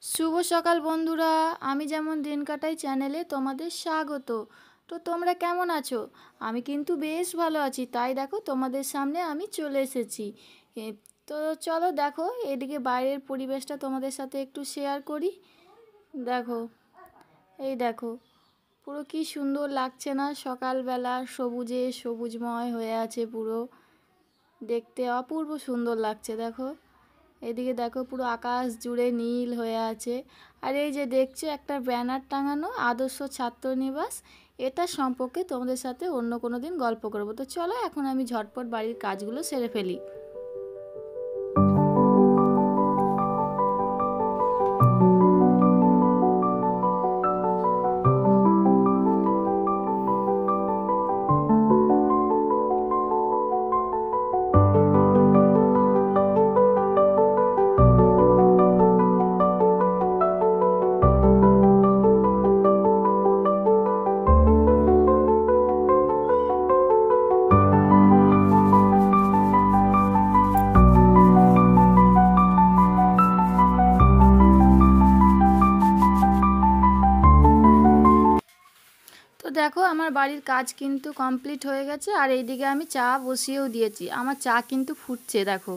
শুভ সকাল বন্ধুরা। আমি যেমন দিন কাটাই চ্যানেলে তোমাদের স্বাগত। তো তোমরা কেমন আছো? আমি কিন্তু বেশ ভালো আছি, তাই দেখো তোমাদের সামনে আমি চলে এসেছি। এ, তো চলো দেখো, এদিকে বাইরের পরিবেশটা তোমাদের সাথে একটু শেয়ার করি। দেখো, এই দেখো, পুরো কি সুন্দর লাগছে না? সকালবেলা সবুজে সবুজময় হয়ে আছে পুরো, দেখতে অপূর্ব সুন্দর লাগছে। দেখো, এদিকে দেখো পুরো আকাশ জুড়ে নীল হয়ে আছে। আর এই যে দেখছো একটা ব্যানার টাঙানো, আদর্শ ছাত্র নিবাস। এটা সম্পর্কে তোমাদের সাথে অন্য কোনো দিন গল্প করবো। তো চলো এখন আমি ঝটপট বাড়ির কাজগুলো সেরে ফেলি। তো দেখো আমার বাড়ির কাজ কিন্তু কমপ্লিট হয়ে গেছে, আর এইদিকে আমি চা বসিয়েও দিয়েছি। আমার চা কিন্তু ফুটছে, দেখো,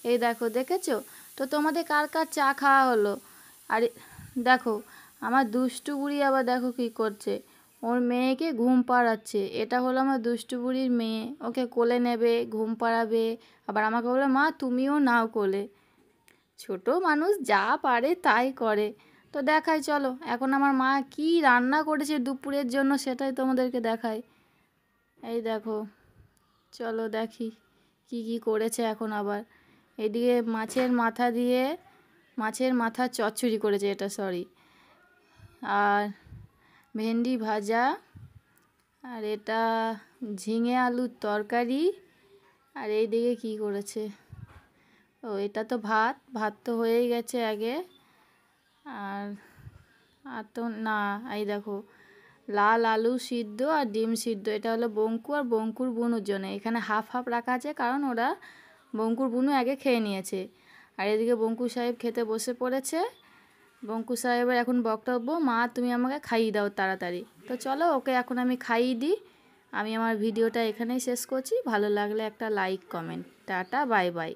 এই দেখো, দেখেছো? তো তোমাদের কার কার চা খাওয়া হলো? আর দেখো আমার দুষ্টু বুড়ি আবার দেখো কী করছে, ওর মেয়েকে ঘুম পাড়াচ্ছে। এটা হলো আমার দুষ্টু বুড়ির মেয়ে, ওকে কোলে নেবে, ঘুম পাড়াবে, আবার আমাকে বলে মা তুমিও নাও কোলে। ছোট মানুষ যা পারে তাই করে। তো দেখাই চলো এখন আমার মা কি রান্না করেছে দুপুরের জন্য, সেটাই তোমাদেরকে দেখাই। এই দেখো, চলো দেখি কি কি করেছে এখন আবার। এদিকে মাছের মাথা চচ্চড়ি করেছে, এটা সরি, আর ভেন্ডি ভাজা, আর এটা ঝিঙে আলুর তরকারি। আর এইদিকে কি করেছে, ও এটা তো ভাত, ভাত তো হয়েই গেছে আগে। আর আর তো না, এই দেখো লাল আলু সিদ্ধ আর ডিম সিদ্ধ। এটা হলো বঙ্কু আর বঙ্কুর বুনুর জন্য। এখানে হাফ হাফ রাখা আছে, কারণ ওরা বঙ্কুর বুনু আগে খেয়ে নিয়েছে। আর এদিকে বঙ্কু সাহেব খেতে বসে পড়েছে। বঙ্কু সাহেবের এখন বক্তব্য, মা তুমি আমাকে খাইয়ে দাও তাড়াতাড়ি। তো চলো ওকে এখন আমি খাইয়ে দিই। আমি আমার ভিডিওটা এখানেই শেষ করছি। ভালো লাগলে একটা like comment. Tata, bye bye.